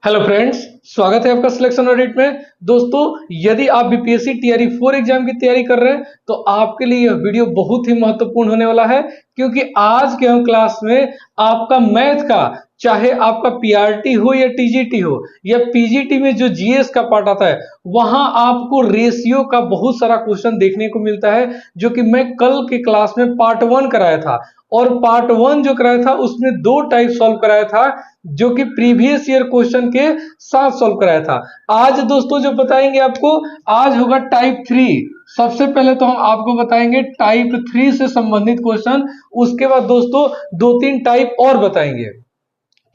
Hello friends, स्वागत है आपका सिलेक्शन ऑडिट में। दोस्तों, यदि आप बीपीएससी टीआरई 4 एग्जाम की तैयारी कर रहे हैं तो आपके लिए यह वीडियो बहुत ही महत्वपूर्ण होने वाला है, क्योंकि आज के हम क्लास में आपका मैथ का, चाहे आपका पीआरटी हो या टीजीटी हो या पीजीटी में जो जीएस का पार्ट आता है, वहां आपको रेशियो का बहुत सारा क्वेश्चन देखने को मिलता है, जो कि मैं कल के क्लास में पार्ट 1 कराया था। और पार्ट 1 जो कराया था उसमें 2 टाइप सॉल्व कराया था, जो कि प्रीवियस ईयर क्वेश्चन के साथ सॉल्व कराया था। आज दोस्तों जो बताएंगे आपको, आज होगा टाइप 3। सबसे पहले तो हम आपको बताएंगे टाइप 3 से संबंधित क्वेश्चन, उसके बाद दोस्तों 2-3 टाइप और बताएंगे।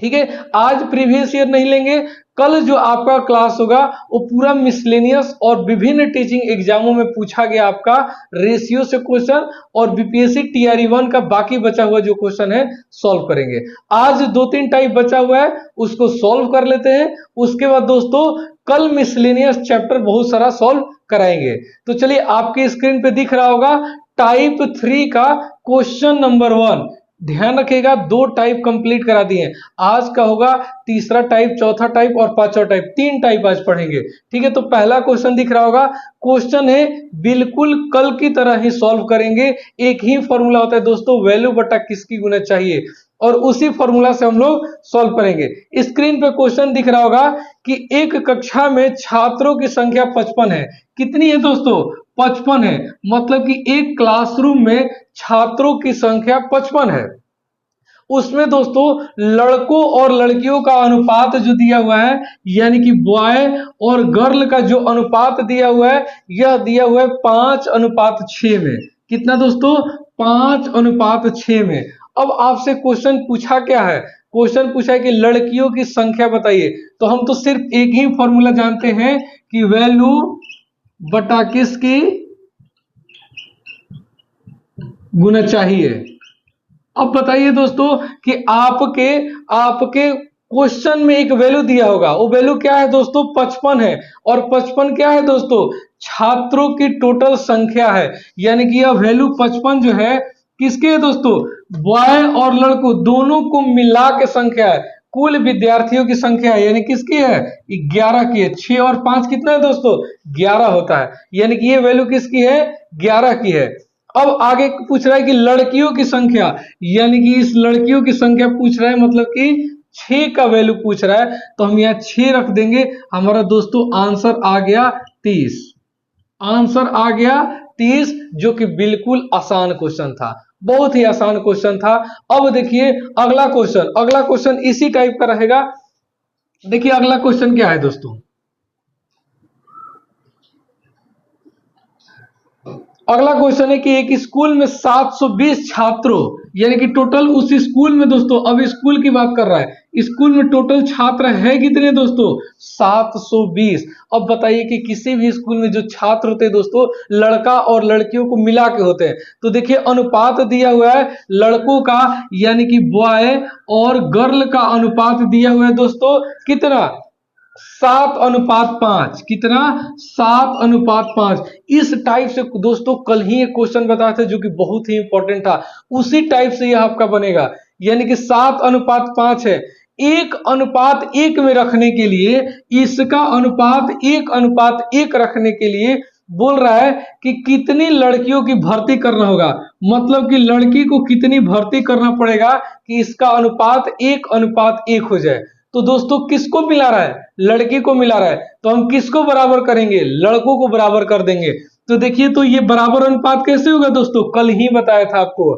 ठीक है, आज प्रीवियस ईयर नहीं लेंगे। कल जो आपका क्लास होगा वो पूरा मिसलेनियस और विभिन्न टीचिंग एग्जामों में पूछा गया आपका रेशियो से क्वेश्चन, और बीपीएससी टीआरई 1 का बाकी बचा हुआ जो क्वेश्चन है सॉल्व करेंगे। आज 2-3 टाइप बचा हुआ है, उसको सॉल्व कर लेते हैं। उसके बाद दोस्तों कल मिसलेनियस चैप्टर बहुत सारा सॉल्व कराएंगे। तो चलिए, आपकी स्क्रीन पे दिख रहा होगा टाइप 3 का क्वेश्चन नंबर 1। ध्यान रखिएगा, 2 टाइप कंप्लीट करा दिए। आज का होगा तीसरा टाइप, चौथा टाइप और पांचवा टाइप। 3 टाइप आज पढ़ेंगे। ठीक है, तो पहला क्वेश्चन दिख रहा होगा। क्वेश्चन है बिल्कुल कल की तरह ही सॉल्व करेंगे। एक ही फॉर्मूला होता है दोस्तों, वैल्यू बटा किसकी गुना चाहिए, और उसी फॉर्मूला से हम लोग सॉल्व करेंगे। स्क्रीन पे क्वेश्चन दिख रहा होगा कि एक कक्षा में छात्रों की संख्या 55 है। कितनी है दोस्तों? 55 है। मतलब कि एक क्लासरूम में छात्रों की संख्या 55 है। उसमें दोस्तों लड़कों और लड़कियों का अनुपात जो दिया हुआ है, यानी कि बॉय और गर्ल का जो अनुपात दिया हुआ है, यह दिया हुआ है 5:6 में। कितना दोस्तों? 5:6 में। अब आपसे क्वेश्चन पूछा क्या है? क्वेश्चन पूछा है कि लड़कियों की संख्या बताइए। तो हम तो सिर्फ एक ही फॉर्मूला जानते हैं कि वैल्यू बटा किसकी गुना चाहिए। अब बताइए दोस्तों कि आपके आपके क्वेश्चन में एक वैल्यू दिया होगा, वो वैल्यू क्या है दोस्तों? 55 है। और 55 क्या है दोस्तों? छात्रों की टोटल संख्या है। यानी कि यह वैल्यू 55 जो है किसके है दोस्तों? बॉय और लड़कों दोनों को मिला के संख्या है। कुल विद्यार्थियों की संख्या है, यानी किसकी है? 11 की है। 6 और 5 कितना है दोस्तों? 11 होता है। यानी कि ये वैल्यू किसकी है? 11 की है। अब आगे पूछ रहा है कि लड़कियों की संख्या, यानी कि इस लड़कियों की संख्या पूछ रहा है, मतलब कि 6 का वैल्यू पूछ रहा है। तो हम यहाँ 6 रख देंगे। हमारा दोस्तों आंसर आ गया 30। आंसर आ गया 30, जो कि बिल्कुल आसान क्वेश्चन था, बहुत ही आसान क्वेश्चन था। अब देखिए अगला क्वेश्चन, अगला क्वेश्चन इसी टाइप का रहेगा। देखिए अगला क्वेश्चन क्या है दोस्तों। अगला क्वेश्चन है कि एक स्कूल में 720 छात्रों, यानी कि टोटल उस स्कूल में दोस्तों, अब स्कूल की बात कर रहा है, स्कूल में टोटल छात्र है कितने दोस्तों? 720। अब बताइए कि किसी भी स्कूल में जो छात्र होते हैं दोस्तों, लड़का और लड़कियों को मिला के होते हैं। तो देखिए अनुपात दिया हुआ है लड़कों का, यानी कि बॉय, और गर्ल का अनुपात दिया हुआ है दोस्तों कितना? 7:5। कितना? 7:5। इस टाइप से दोस्तों कल ही एक क्वेश्चन बताया था जो कि बहुत ही इंपॉर्टेंट था, उसी टाइप से यह आपका बनेगा। यानी कि 7:5 है। 1:1 में रखने के लिए, इसका अनुपात 1:1 रखने के लिए बोल रहा है कि कितनी लड़कियों की भर्ती करना होगा। मतलब कि लड़की को कितनी भर्ती करना पड़ेगा कि इसका अनुपात 1:1 हो जाए। तो दोस्तों किसको मिला रहा है? लड़की को मिला रहा है। तो हम किसको बराबर करेंगे? लड़कों को बराबर कर देंगे। तो देखिए, तो ये बराबर अनुपात कैसे होगा दोस्तों? कल ही बताया था आपको,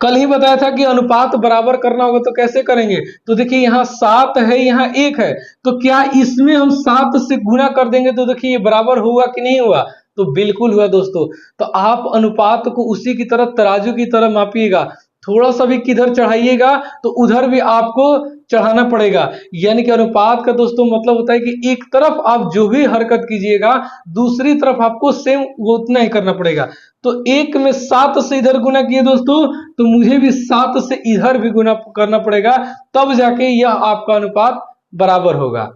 कल ही बताया था कि अनुपात बराबर करना होगा। तो कैसे करेंगे? तो देखिए यहाँ 7 है, यहाँ 1 है, तो क्या इसमें हम 7 से गुना कर देंगे तो देखिए ये बराबर हुआ कि नहीं हुआ? तो बिल्कुल हुआ दोस्तों। तो आप अनुपात को उसी की तरह, तराजू की तरह मापिएगा। थोड़ा सा भी किधर चढ़ाइएगा तो उधर भी आपको चढ़ाना पड़ेगा। यानी कि अनुपात का दोस्तों मतलब होता है कि एक तरफ आप जो भी हरकत कीजिएगा, दूसरी तरफ आपको सेम उतना ही करना पड़ेगा। तो 1 में 7 से इधर गुना किए दोस्तों, तो मुझे भी 7 से इधर भी गुना करना पड़ेगा, तब जाके यह आपका अनुपात बराबर होगा।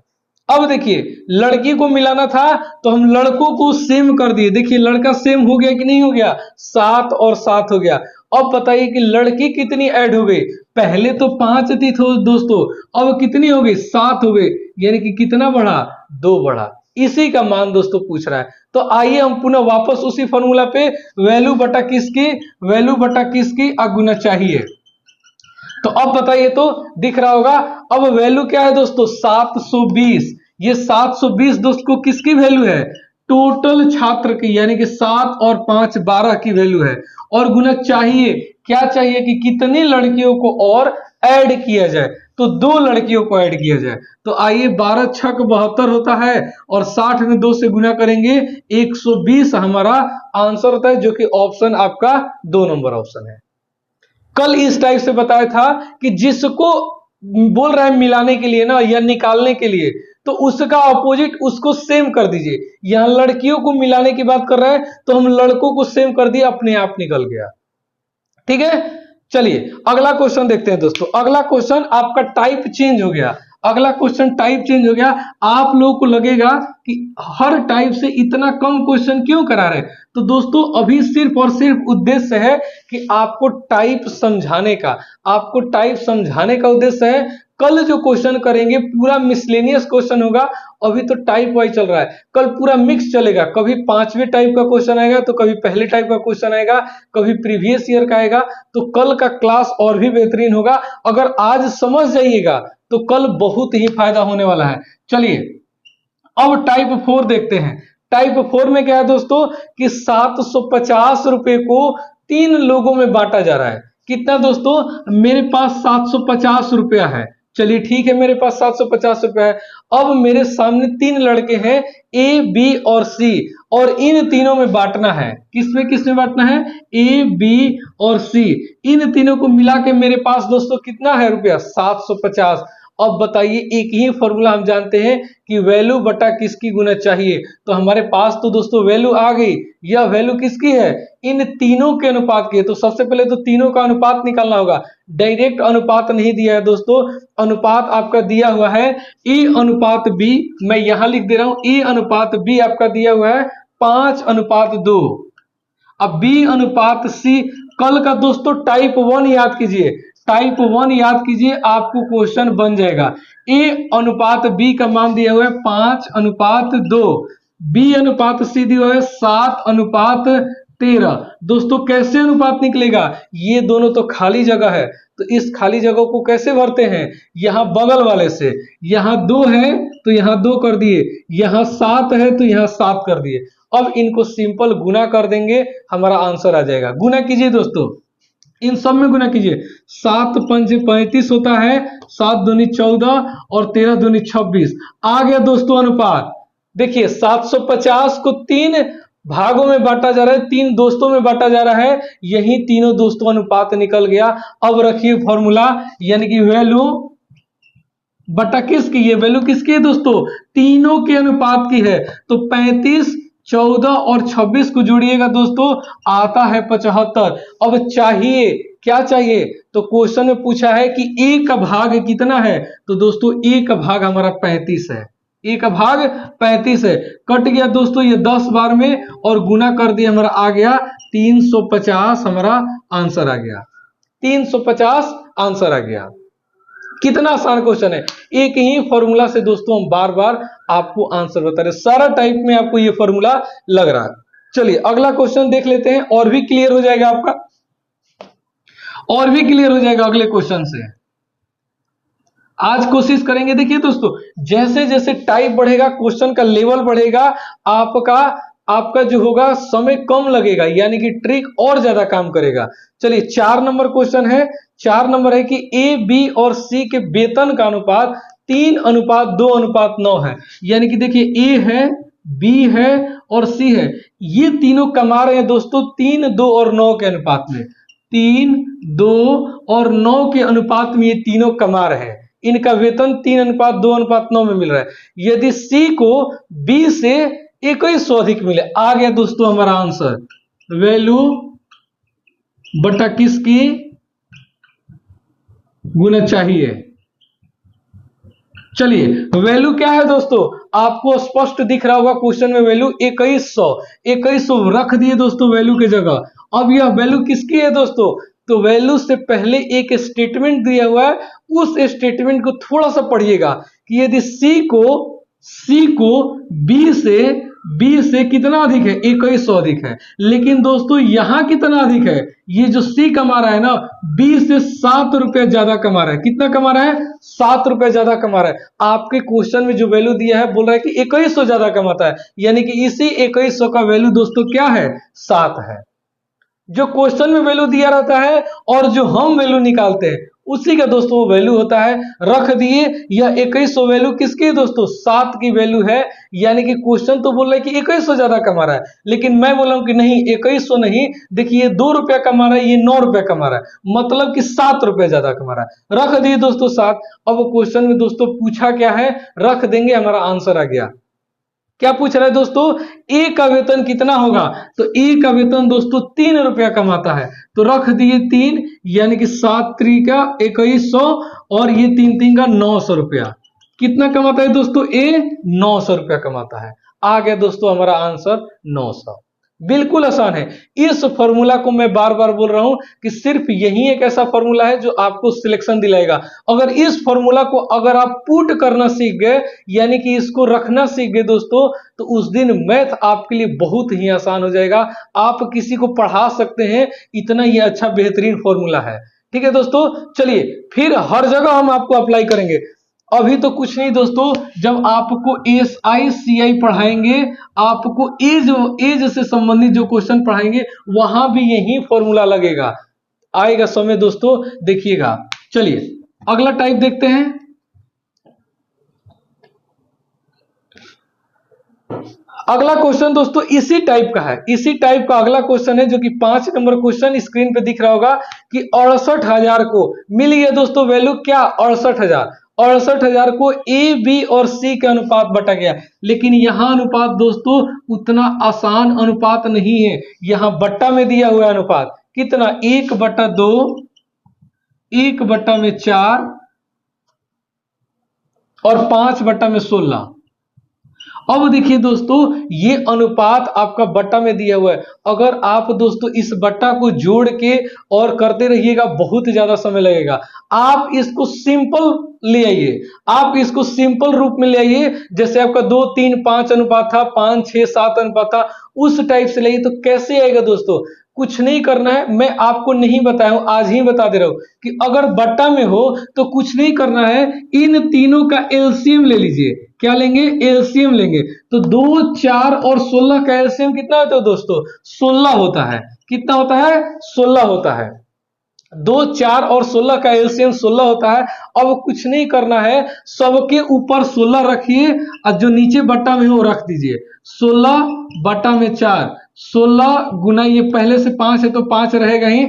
अब देखिए लड़की को मिलाना था तो हम लड़कों को सेम कर दिए। देखिए लड़का सेम हो गया कि नहीं हो गया? 7 और 7 हो गया। अब बताइए कि लड़की कितनी ऐड हो गई। पहले तो 5 थी दोस्तों, अब कितनी हो गई, 7 हो गई, यानी कि कितना बढ़ा, 2 बढ़ा। इसी का मान दोस्तों पूछ रहा है। तो आइए हम पुनः वापस उसी फॉर्मूला पे, वैल्यू बटा किसकी, वैल्यू बटा किसकी गुना चाहिए। तो अब बताइए, तो दिख रहा होगा। अब वैल्यू क्या है दोस्तों, 720। ये 720 दोस्तों किसकी वैल्यू है, टोटल छात्र की, यानी कि 7 और 5 12 की वैल्यू है। और गुना चाहिए, क्या चाहिए कि कितनी लड़कियों को और ऐड किया जाए, तो 2 लड़कियों को ऐड किया जाए। तो आइए, 12 छक 72 होता है और 60 में 2 से गुना करेंगे, 120 हमारा आंसर होता है, जो कि ऑप्शन आपका 2 नंबर ऑप्शन है। कल इस टाइप से बताया था कि जिसको बोल रहा है मिलाने के लिए ना, या निकालने के लिए, तो उसका अपोजिट उसको सेम कर दीजिए। यहां लड़कियों को मिलाने की बात कर रहा है, तो हम लड़कों को सेम कर दिए, अपने आप निकल गया। ठीक है, चलिए अगला क्वेश्चन देखते हैं दोस्तों। अगला क्वेश्चन आपका टाइप चेंज हो गया। अगला क्वेश्चन टाइप चेंज हो गया। आप लोगों को लगेगा कि हर टाइप से इतना कम क्वेश्चन क्यों करा रहे, तो दोस्तों अभी सिर्फ और सिर्फ उद्देश्य है कि आपको टाइप समझाने का, आपको टाइप समझाने का उद्देश्य है। कल जो क्वेश्चन करेंगे पूरा मिसलेनियस क्वेश्चन होगा। अभी तो टाइप वाइज चल रहा है, कल पूरा मिक्स चलेगा। कभी 5वें टाइप का क्वेश्चन आएगा, तो कभी पहले टाइप का क्वेश्चन आएगा, कभी प्रीवियस ईयर का आएगा। तो कल का क्लास और भी बेहतरीन होगा। अगर आज समझ जाइएगा तो कल बहुत ही फायदा होने वाला है। चलिए अब टाइप 4 देखते हैं। टाइप 4 में क्या है दोस्तों कि 750 रुपए को 3 लोगों में बांटा जा रहा है। कितना दोस्तों, मेरे पास 750 रुपया है। चलिए ठीक है, मेरे पास 750 रुपया है। अब मेरे सामने 3 लड़के हैं, ए बी और सी, और इन तीनों में बांटना है। किसमें बांटना है, ए बी और सी। इन तीनों को मिला के मेरे पास दोस्तों कितना है रुपया, 750। अब बताइए, एक ही फॉर्मूला हम जानते हैं कि वैल्यू बटा किसकी गुना चाहिए। तो हमारे पास तो दोस्तों वैल्यू आ गई। यह वैल्यू किसकी है, इन तीनों के अनुपात की है। तो सबसे पहले तो तीनों का अनुपात निकालना होगा। डायरेक्ट अनुपात नहीं दिया है दोस्तों, अनुपात आपका दिया हुआ है ए अनुपात बी। मैं यहां लिख दे रहा हूं, ए अनुपात बी आपका दिया हुआ है 5:2। अब बी अनुपात सी। कल का दोस्तों टाइप 1 याद कीजिए, टाइप 1 याद कीजिए, आपको क्वेश्चन बन जाएगा। ए अनुपात बी का मान दिया हुआ है 5:2, बी अनुपात सी दिया हुआ है 7:13। दोस्तों कैसे अनुपात निकलेगा, ये दोनों तो खाली जगह है, तो इस खाली जगह को कैसे भरते हैं, यहां बगल वाले से। यहां 2 है तो यहां 2 कर दिए, यहां 7 है तो यहां 7 कर दिए। अब इनको सिंपल गुना कर देंगे, हमारा आंसर आ जाएगा। गुना कीजिए दोस्तों, इन सब में गुना कीजिए। 7 पंजे 35 होता है, 7 दूनी 14 और 13 दूनी 26। आ गया दोस्तों अनुपात। देखिए 750 को 3 भागों में बांटा जा रहा है, 3 दोस्तों में बांटा जा रहा है, यही तीनों दोस्तों अनुपात निकल गया। अब रखिए फॉर्मूला, यानी कि वैल्यू बटा किसकी, ये वैल्यू किसकी है दोस्तों, तीनों के अनुपात की है। तो 35, 14 और 26 को जोड़िएगा दोस्तों, आता है 75। अब चाहिए क्या चाहिए, तो क्वेश्चन में पूछा है कि ए का भाग कितना है, तो दोस्तों ए का भाग हमारा 35 है। ए का भाग 35 है। कट गया दोस्तों ये 10 बार में, और गुना कर दिया, हमारा आ गया 350। हमारा आंसर आ गया 350, आंसर आ गया। कितना आसान क्वेश्चन है। एक ही फॉर्मूला से दोस्तों हम बार बार आपको आंसर बता रहे, सारा टाइप में आपको ये फॉर्मूला लग रहा है। चलिए अगला क्वेश्चन देख लेते हैं, और भी क्लियर हो जाएगा आपका, और भी क्लियर हो जाएगा अगले क्वेश्चन से। आज कोशिश करेंगे। देखिए दोस्तों, जैसे जैसे टाइप बढ़ेगा, क्वेश्चन का लेवल बढ़ेगा, आपका जो होगा समय कम लगेगा, यानी कि ट्रिक और ज्यादा काम करेगा। चलिए 4 नंबर क्वेश्चन है। 4 नंबर है कि ए बी और सी के वेतन का अनुपात 3:2:9 है। यानी कि देखिए ए है, बी है और सी है, ये तीनों कमा रहे हैं दोस्तों 3, 2 और 9 के अनुपात में। 3, 2 और 9 के अनुपात में ये तीनों कमा रहे हैं। इनका वेतन 3:2:9 में मिल रहा है। यदि सी को बी से 21 अधिक मिले, आ गया दोस्तों हमारा आंसर, वैल्यू बटा किसकी गुना चाहिए। चलिए वैल्यू क्या है दोस्तों, आपको स्पष्ट दिख रहा होगा क्वेश्चन में, वैल्यू 2100 रख दिए दोस्तों वैल्यू की जगह। अब यह वैल्यू किसकी है दोस्तों? तो वैल्यू से पहले एक स्टेटमेंट दिया हुआ है, उस स्टेटमेंट को थोड़ा सा पढ़िएगा कि यदि सी को बी से कितना अधिक है? 2100 अधिक है। लेकिन दोस्तों यहां कितना अधिक है? ये जो सी कमा रहा है ना, बी से 7 रुपया ज्यादा कमा रहा है। कितना कमा रहा है? 7 रुपया ज्यादा कमा रहा है। आपके क्वेश्चन में जो वैल्यू दिया है बोल रहा है कि 2100 ज्यादा कमाता है, यानी कि इसी 2100 का वैल्यू दोस्तों क्या है? 7 है। जो क्वेश्चन में वैल्यू दिया रहता है और जो हम वैल्यू निकालते हैं उसी का दोस्तों वो वैल्यू होता है। रख दिए, यह 2100 वैल्यू किसकी है दोस्तों? 7 की वैल्यू है। यानी कि क्वेश्चन तो बोल रहा है कि 2100 ज्यादा कमा रहा है, लेकिन मैं बोला हूं कि नहीं, 2100 नहीं, देखिए 2 रुपया कमा रहा है, ये 9 रुपया कमा रहा है, मतलब कि 7 रुपया ज्यादा कमा रहा है। रख दिए दोस्तों 7। अब क्वेश्चन में दोस्तों पूछा क्या है? रख देंगे, हमारा आंसर आ गया। क्या पूछ रहा है दोस्तों? ए का वेतन कितना होगा? तो ए का वेतन दोस्तों 3 रुपया कमाता है, तो रख दिए 3, यानी कि 7 3 का 2100 और ये 3 3 का 900 रुपया। कितना कमाता है दोस्तों? ए 900 रुपया कमाता है। आ गया दोस्तों हमारा आंसर 900। बिल्कुल आसान है। इस फॉर्मूला को मैं बार बार बोल रहा हूं कि सिर्फ यही एक ऐसा फॉर्मूला है जो आपको सिलेक्शन दिलाएगा। अगर इस फॉर्मूला को अगर आप पुट करना सीख गए, यानी कि इसको रखना सीख गए दोस्तों, तो उस दिन मैथ आपके लिए बहुत ही आसान हो जाएगा। आप किसी को पढ़ा सकते हैं, इतना ही अच्छा बेहतरीन फॉर्मूला है। ठीक है दोस्तों, चलिए फिर हर जगह हम आपको अप्लाई करेंगे। अभी तो कुछ नहीं दोस्तों, जब आपको SI CI पढ़ाएंगे, आपको एज से संबंधित जो क्वेश्चन पढ़ाएंगे वहां भी यही फॉर्मूला लगेगा, आएगा समय दोस्तों, देखिएगा। चलिए अगला टाइप देखते हैं। अगला क्वेश्चन दोस्तों इसी टाइप का है। इसी टाइप का अगला क्वेश्चन है जो कि 5 नंबर क्वेश्चन स्क्रीन पे दिख रहा होगा कि 68,000 को मिल गया दोस्तों वैल्यू क्या? 68,000। 68,000 को ए बी और सी के अनुपात बटा गया, लेकिन यहां अनुपात दोस्तों उतना आसान अनुपात नहीं है। यहां बट्टा में दिया हुआ अनुपात कितना? 1/2, 1/4 और 5/16। अब देखिए दोस्तों, ये अनुपात आपका बट्टा में दिया हुआ है। अगर आप दोस्तों इस बट्टा को जोड़ के और करते रहिएगा, बहुत ज्यादा समय लगेगा। आप इसको सिंपल ले आइए, आप इसको सिंपल रूप में ले आइए, जैसे आपका 2 3 5 अनुपात था, 5 6 7 अनुपात था, उस टाइप से लाइए। तो कैसे आएगा दोस्तों? कुछ नहीं करना है, मैं आपको नहीं बताया हूं, आज ही बता दे रहा हूं कि अगर बट्टा में हो तो कुछ नहीं करना है, इन तीनों का एलसीएम ले लीजिए। क्या लेंगे? एलसीएम लेंगे। तो 2 4 और 16 का एलसीएम कितना होता है दोस्तों? 16 होता है। कितना होता है? 16 होता है। 2 4 और 16 का एलसीएम 16 होता है। अब कुछ नहीं करना है, सबके ऊपर 16 रखिए और जो नीचे बट्टा में हो रख दीजिए। 16/4, 16 गुना ये पहले से 5 है तो 5 रहेगा ही।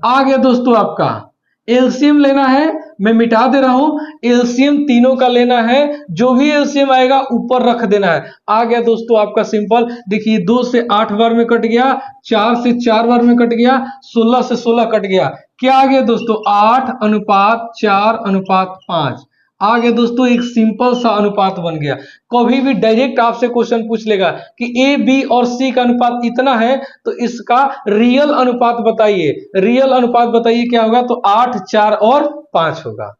आ गया दोस्तों आपका एलसीएम लेना है, मैं मिटा दे रहा हूं। एलसीएम तीनों का लेना है, जो भी एलसीएम आएगा ऊपर रख देना है। आ गया दोस्तों आपका सिंपल। देखिए 2 से 8 बार में कट गया, 4 से 4 बार में कट गया, 16 से 16 कट गया। क्या आ गया दोस्तों? 8/4/5 आ गया दोस्तों। एक सिंपल सा अनुपात बन गया। कभी भी डायरेक्ट आपसे क्वेश्चन पूछ लेगा कि ए बी और सी का अनुपात इतना है, तो इसका रियल अनुपात बताइए। रियल अनुपात बताइए क्या होगा? तो 8 4 और 5 होगा।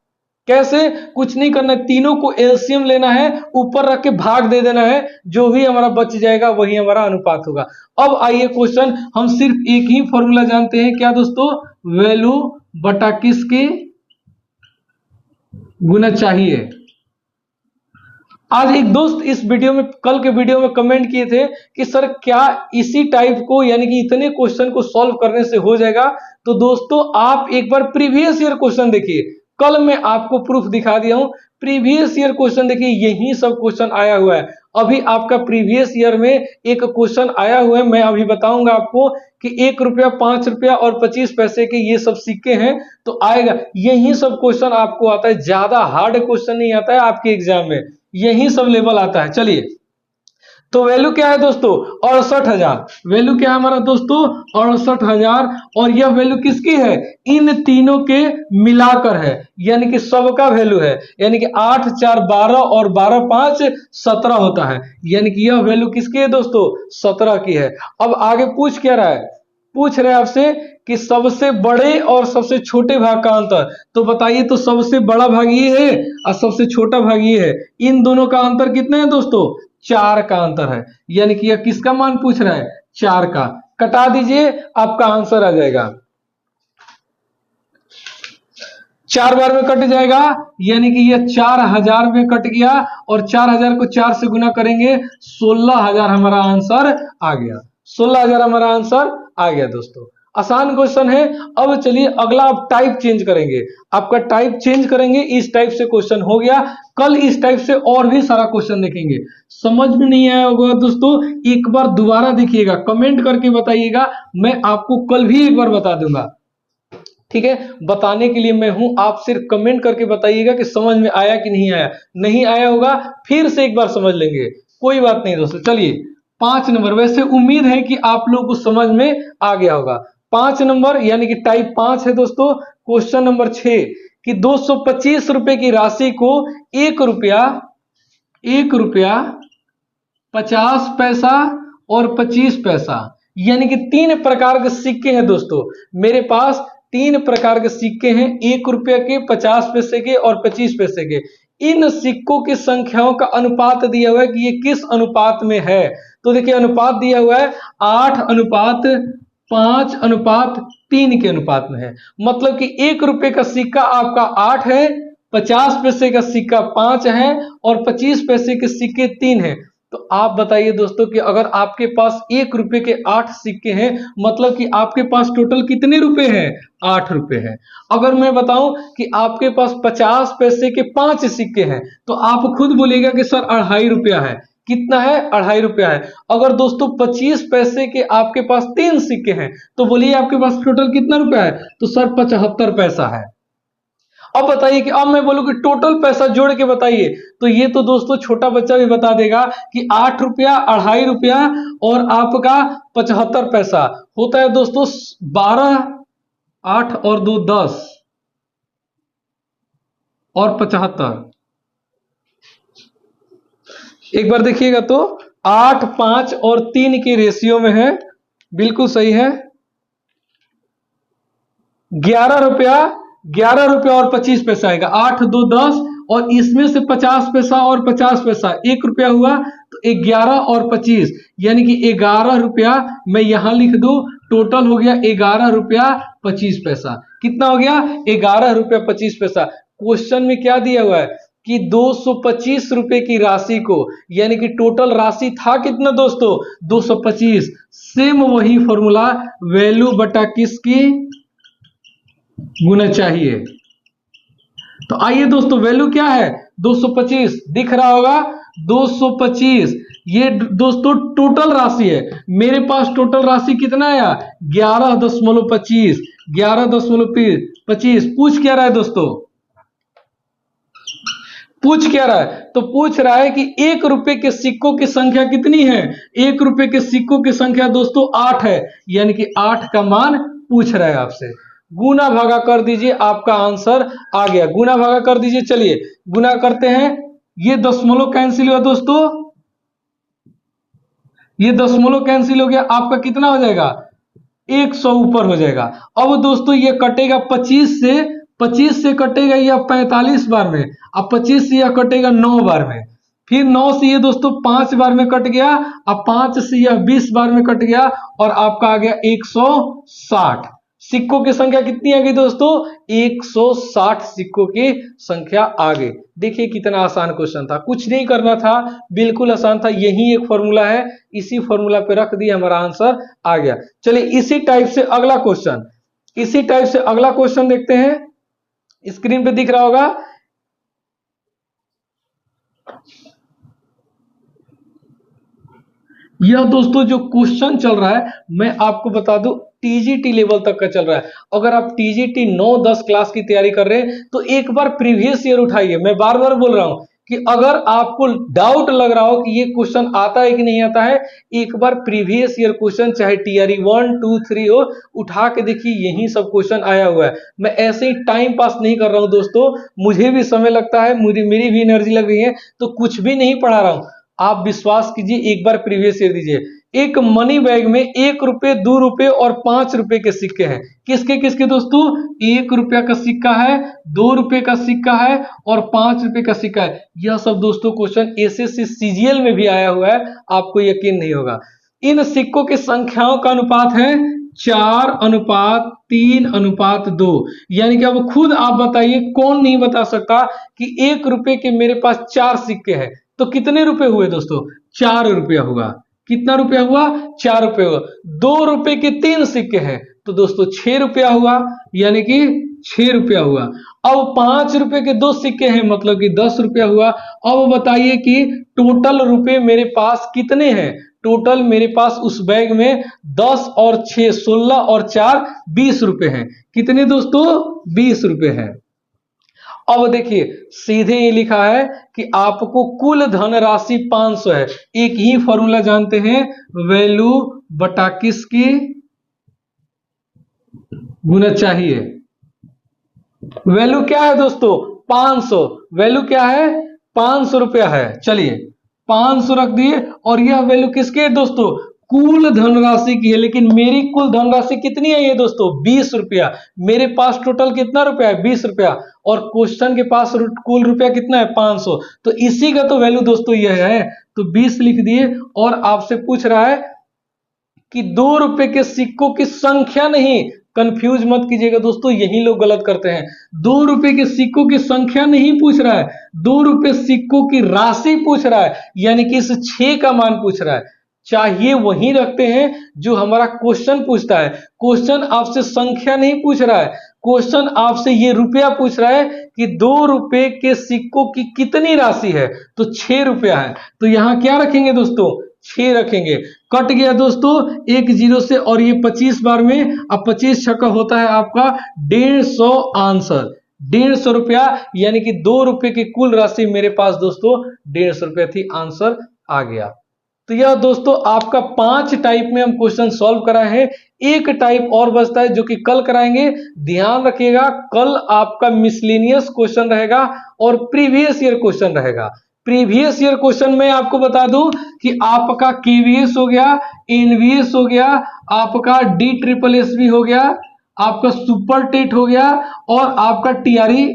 कैसे? कुछ नहीं करना, तीनों को एलसीएम लेना है, ऊपर रख के भाग दे देना है, जो भी हमारा बच जाएगा वही हमारा अनुपात होगा। अब आइए क्वेश्चन, हम सिर्फ एक ही फॉर्मूला जानते हैं, क्या दोस्तों? वैल्यू बटा किसके गुना चाहिए। आज एक दोस्त इस वीडियो में, कल के वीडियो में कमेंट किए थे कि सर क्या इसी टाइप को, यानी कि इतने क्वेश्चन को सॉल्व करने से हो जाएगा? तो दोस्तों आप एक बार प्रीवियस ईयर क्वेश्चन देखिए। कल मैं आपको प्रूफ दिखा दिया हूं। प्रीवियस ईयर क्वेश्चन देखिए, यही सब क्वेश्चन आया हुआ है। अभी आपका प्रीवियस ईयर में एक क्वेश्चन आया हुआ है, मैं अभी बताऊंगा आपको कि 1 रुपया, 5 रुपया और 25 पैसे के ये सब सिक्के हैं, तो आएगा। यही सब क्वेश्चन आपको आता है, ज्यादा हार्ड क्वेश्चन नहीं आता है आपके एग्जाम में, यही सब लेवल आता है। चलिए, तो वैल्यू क्या है दोस्तों? 68,000। वैल्यू क्या है हमारा दोस्तों? 68,000। और यह वैल्यू किसकी है? इन तीनों के मिलाकर है, यानी कि सबका वैल्यू है। यानी कि 8 4 12 और 12 5 17 होता है। यानी कि यह वैल्यू किसकी है दोस्तों? 17 की है। अब आगे पूछ क्या रहा है? पूछ रहे हैं आपसे कि सबसे बड़े और सबसे छोटे भाग का अंतर। तो बताइए, तो सबसे बड़ा भाग ये है और सबसे छोटा भाग ये है, इन दोनों का अंतर कितना है दोस्तों? 4 का अंतर है। यानी कि यह किसका मान पूछ रहा है? 4 का। कटा दीजिए, आपका आंसर आ जाएगा। 4 बार में कट जाएगा, यानी कि यह 4000 में कट गया और 4000 को 4 से गुना करेंगे, 16000 हमारा आंसर आ गया। 16000 हमारा आंसर आ गया दोस्तों। आसान क्वेश्चन है। अब चलिए अगला आप टाइप चेंज करेंगे, आपका टाइप चेंज करेंगे। इस टाइप से क्वेश्चन हो गया, कल इस टाइप से और भी सारा क्वेश्चन देखेंगे। समझ में नहीं आया होगा दोस्तों, एक बार दोबारा देखिएगा, कमेंट करके बताइएगा, मैं आपको कल भी एक बार बता दूंगा। ठीक है, बताने के लिए मैं हूं, आप सिर्फ कमेंट करके बताइएगा कि समझ में आया कि नहीं आया। नहीं आया होगा फिर से एक बार समझ लेंगे, कोई बात नहीं दोस्तों। चलिए 5 नंबर, वैसे उम्मीद है कि आप लोगों को समझ में आ गया होगा। 5 नंबर यानी कि टाइप 5 है दोस्तों। क्वेश्चन नंबर 6 कि 225 रुपए की राशि को 1 रुपया 50 पैसा और 25 पैसा, यानी कि 3 प्रकार के सिक्के हैं दोस्तों। मेरे पास 3 प्रकार के सिक्के हैं, 1 रुपये के, 50 पैसे के और 25 पैसे के। इन सिक्कों की संख्याओं का अनुपात दिया हुआ है कि ये किस अनुपात में है। तो देखिए अनुपात दिया हुआ है 8:5:3 के अनुपात में है। मतलब कि 1 रुपये का सिक्का आपका 8 है, 50 पैसे का सिक्का 5 है और 25 पैसे के सिक्के 3 है। तो आप बताइए दोस्तों कि अगर आपके पास 1 रुपए के 8 सिक्के हैं, मतलब कि आपके पास टोटल कितने रुपए हैं? 8 रुपए हैं। अगर मैं बताऊं कि आपके पास 50 पैसे के 5 सिक्के हैं, तो आप खुद बोलिएगा कि सर 2.5 रुपया है। कितना है? 2.5 रुपया है। अगर दोस्तों 25 पैसे के आपके पास 3 सिक्के हैं, तो बोलिए आपके पास टोटल कितना रुपया है? तो सर 75 पैसा है। अब बताइए कि अब मैं बोलूं कि टोटल पैसा जोड़ के बताइए, तो ये तो दोस्तों छोटा बच्चा भी बता देगा कि 8 रुपया, 2.5 रुपया और आपका 75 पैसा होता है दोस्तों 12, 8 और 2 10 और 75। एक बार देखिएगा तो 8, 5 और 3 के रेशियो में है, बिल्कुल सही है। 11 रुपया और 25 पैसा आएगा। 8, 2, 10 और इसमें से 50 पैसा और 50 पैसा 1 रुपया हुआ, तो 11 और 25 यानी कि 11 रुपया मैं यहां लिख दूं। टोटल हो गया 11 रुपया 25 पैसा। कितना हो गया? 11 रुपया 25 पैसा। क्वेश्चन में क्या दिया हुआ है कि 225 रुपए की राशि को, यानी कि टोटल राशि था कितना दोस्तों? 225। सेम वही फॉर्मूला, वैल्यू बटा किसकी गुना चाहिए। तो आइए दोस्तों, वैल्यू क्या है? 225 दिख रहा होगा, 225। ये दोस्तों टोटल राशि है। मेरे पास टोटल राशि कितना आया? 11.25। 11.25 पूछ क्या रहा है दोस्तों? पूछ क्या रहा है? तो पूछ रहा है कि 1 रुपए के सिक्कों की संख्या कितनी है? 1 रुपए के सिक्कों की संख्या दोस्तों 8 है, यानी कि 8 का मान पूछ रहा है आपसे। गुना भागा कर दीजिए, आपका आंसर आ गया। गुना भागा कर दीजिए। चलिए गुना करते हैं। ये दशमलव कैंसिल हुआ दोस्तों, ये दशमलव कैंसिल हो गया, आपका कितना हो जाएगा? 100 ऊपर हो जाएगा। अब दोस्तों ये कटेगा 25 से, 25 से कटेगा यह 45 बार में, अब 25 से यह कटेगा 9 बार में, फिर 9 से ये दोस्तों 5 बार में कट गया, अब 5 से यह 20 बार में कट गया और आपका आ गया 160। सिक्कों की संख्या कितनी आ गई दोस्तों? 160 सिक्कों की संख्या आ गई। देखिए कितना आसान क्वेश्चन था, कुछ नहीं करना था, बिल्कुल आसान था। यही एक फॉर्मूला है, इसी फॉर्मूला पे रख दिया, हमारा आंसर आ गया। चलिए इसी टाइप से अगला क्वेश्चन देखते हैं। स्क्रीन पे दिख रहा होगा। यह दोस्तों जो क्वेश्चन चल रहा है, मैं आपको बता दूं टीजीटी लेवल तक का चल रहा है। अगर आप टीजीटी 9-10 क्लास की तैयारी कर रहे हैं तो एक बार प्रीवियस ईयर उठाइए। मैं बार बार बोल रहा हूं कि अगर आपको डाउट लग रहा हो कि ये क्वेश्चन आता है कि नहीं आता है, एक बार प्रीवियस ईयर क्वेश्चन चाहे टीआरई 1, 2, 3 हो, उठा के देखिए, यही सब क्वेश्चन आया हुआ है। मैं ऐसे ही टाइम पास नहीं कर रहा हूं दोस्तों, मुझे भी समय लगता है, मेरी भी एनर्जी लग रही है, तो कुछ भी नहीं पढ़ा रहा हूं। आप विश्वास कीजिए, एक बार प्रीवियस ईयर दीजिए। एक मनी बैग में 1 रुपए, 2 रुपए और 5 रुपए के सिक्के हैं। किसके किसके दोस्तों? 1 रुपया का सिक्का है, 2 रुपए का सिक्का है और 5 रुपए का सिक्का है। यह सब दोस्तों क्वेश्चन एसएससी सीजीएल में भी आया हुआ है, आपको यकीन नहीं होगा। इन सिक्कों की संख्याओं का अनुपात है 4:3:2। यानी कि अब खुद आप बताइए, कौन नहीं बता सकता कि 1 रुपए के मेरे पास 4 सिक्के हैं तो कितने रुपए हुए दोस्तों? 4 रुपया हुआ। कितना रुपया हुआ? 4 रुपये हुआ। 2 रुपए के 3 सिक्के हैं तो दोस्तों 6 रुपया हुआ, यानी कि 6 रुपया हुआ। अब 5 रुपए के 2 सिक्के हैं, मतलब कि 10 रुपया हुआ। अब बताइए कि टोटल रुपए मेरे पास कितने हैं? टोटल मेरे पास उस बैग में 10 और 6 16 और 4 20 रुपए हैं। कितने दोस्तों? 20 रुपए हैं। अब देखिए सीधे ये लिखा है कि आपको कुल धनराशि 500 है। एक ही फॉर्मूला जानते हैं, वैल्यू बटा किसकी गुना चाहिए। वैल्यू क्या है दोस्तों? 500। वैल्यू क्या है? 500 रुपया है। चलिए 500 रख दिए और यह वैल्यू किसकी है दोस्तों? कुल धनराशि की है। लेकिन मेरी कुल धनराशि कितनी है ये दोस्तों? 20 रुपया। मेरे पास टोटल कितना रुपया है? 20 रुपया। और क्वेश्चन के पास कुल रुपया कितना है? 500। तो इसी का तो वैल्यू दोस्तों यह है। तो 20 लिख दिए और आपसे पूछ रहा है कि 2 रुपए के सिक्कों की संख्या नहीं। कंफ्यूज मत कीजिएगा दोस्तों, यही लोग गलत करते हैं। 2 रुपए के सिक्कों की संख्या नहीं पूछ रहा है, 2 रुपए सिक्कों की राशि पूछ रहा है, यानी कि इस 6 का मान पूछ रहा है। चाहिए वही रखते हैं जो हमारा क्वेश्चन पूछता है। क्वेश्चन आपसे संख्या नहीं पूछ रहा है, क्वेश्चन आपसे ये रुपया पूछ रहा है कि 2 रुपए के सिक्कों की कितनी राशि है, तो 6 रुपया है। तो यहां क्या रखेंगे दोस्तों? 6 रखेंगे। कट गया दोस्तों 1 0 से, और ये 25 बार में अब 25 छक्का होता है आपका 150 आंसर। 150 रुपया, यानी कि 2 रुपए की कुल राशि मेरे पास दोस्तों 150 रुपया थी। आंसर आ गया। तो यह दोस्तों आपका 5 टाइप में हम क्वेश्चन सॉल्व कराए हैं। एक टाइप और बचता है जो कि कल कराएंगे। ध्यान रखिएगा, कल आपका मिसलेनियस क्वेश्चन रहेगा और प्रीवियस ईयर क्वेश्चन रहेगा। प्रीवियस ईयर क्वेश्चन में आपको बता दूं कि आपका केवीएस हो गया, एनवीएस हो गया, आपका DSSS हो गया, आपका सुपर टेट हो गया और आपका टीआरई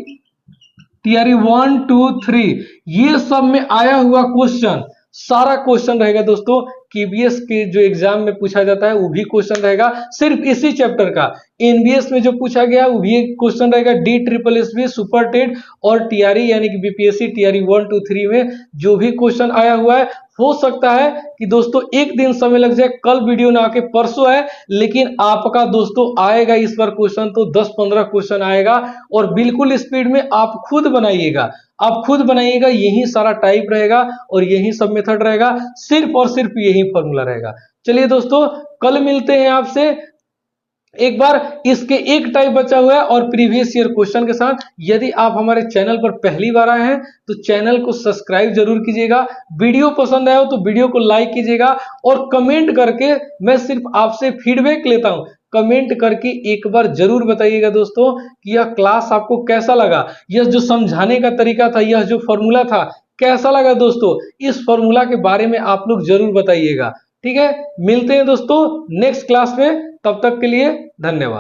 1 2 3, ये सब में आया हुआ क्वेश्चन, सारा क्वेश्चन रहेगा दोस्तों। केबीएस के जो एग्जाम में पूछा जाता है वो भी क्वेश्चन रहेगा सिर्फ इसी चैप्टर का। एनबीएस में जो पूछा गया वो भी एक क्वेश्चन रहेगा। DSSS, सुपर टेट और टीआरई यानी कि बीपीएससी टीआरई 1 2 3 में जो भी क्वेश्चन आया हुआ है, हो सकता है कि दोस्तों एक दिन समय लग जाए, कल वीडियो ना आके परसों है, लेकिन आपका दोस्तों आएगा इस बार क्वेश्चन तो 10-15 क्वेश्चन आएगा और बिल्कुल स्पीड में आप खुद बनाइएगा। आप खुद बनाइएगा, यही सारा टाइप रहेगा और यही सब मेथड रहेगा, सिर्फ और सिर्फ यही फॉर्मूला रहेगा। चलिए दोस्तों कल मिलते हैं आपसे एक बार इसके एक टाइप बचा हुआ है और प्रीवियस ईयर क्वेश्चन के साथ। यदि आप हमारे चैनल पर पहली बार आए हैं तो चैनल को सब्सक्राइब जरूर कीजिएगा। वीडियो पसंद आया हो तो वीडियो को लाइक कीजिएगा और कमेंट करके, मैं सिर्फ आपसे फीडबैक लेता हूं, कमेंट करके एक बार जरूर बताइएगा दोस्तों कि यह क्लास आपको कैसा लगा, यह जो समझाने का तरीका था, यह जो फॉर्मूला था कैसा लगा दोस्तों। इस फॉर्मूला के बारे में आप लोग जरूर बताइएगा। ठीक है, मिलते हैं दोस्तों नेक्स्ट क्लास में, तब तक के लिए धन्यवाद।